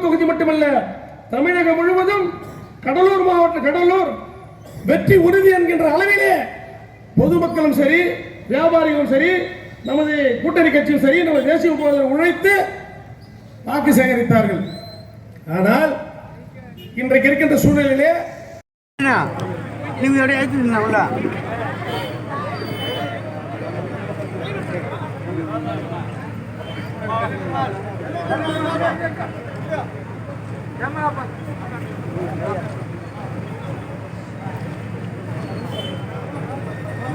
தொகுதி மட்டுமல்ல, தமிழகம் முழுவதும் கடலூர் மாவட்டம், கடலூர் வெற்றி உறுதி என்கின்ற அளவிலே பொதுமக்களும் சரி, வியாபாரிகளும் சரி, நமது கூட்டணி கட்சியும் சரி, நமது தேசிய முப்படையினர் உழைத்து வாக்கு சேகரித்தார்கள். ஆனால் இன்றைக்கு இருக்கின்ற சூழ்நிலையிலே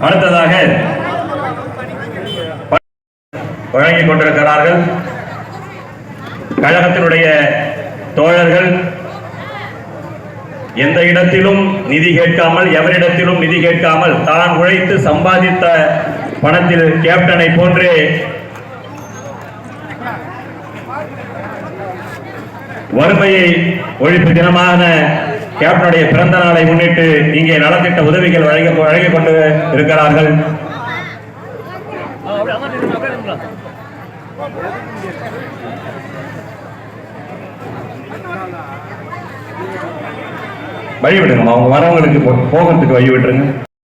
அடுத்ததாக வழங்கிக் கொண்டிருக்கிறார்கள் கழகத்தினுடைய தோழர்கள். எந்த இடத்திலும் நிதி கேட்காமல், எவரிடத்திலும் நிதி கேட்காமல், தான் உழைத்து சம்பாதித்த பணத்தில் கேப்டனை போன்றே வறுமையை ஒழிப்பு தினமான கேப்டனுடைய பிறந்த நாளை முன்னிட்டு இங்கே நலத்திட்ட உதவிகள் வழங்கிக் கொண்டு இருக்கிறார்கள். வழி விடுங்க, அவங்க வரவங்களுக்கு போகிறதுக்கு வழி விட்டுருங்க.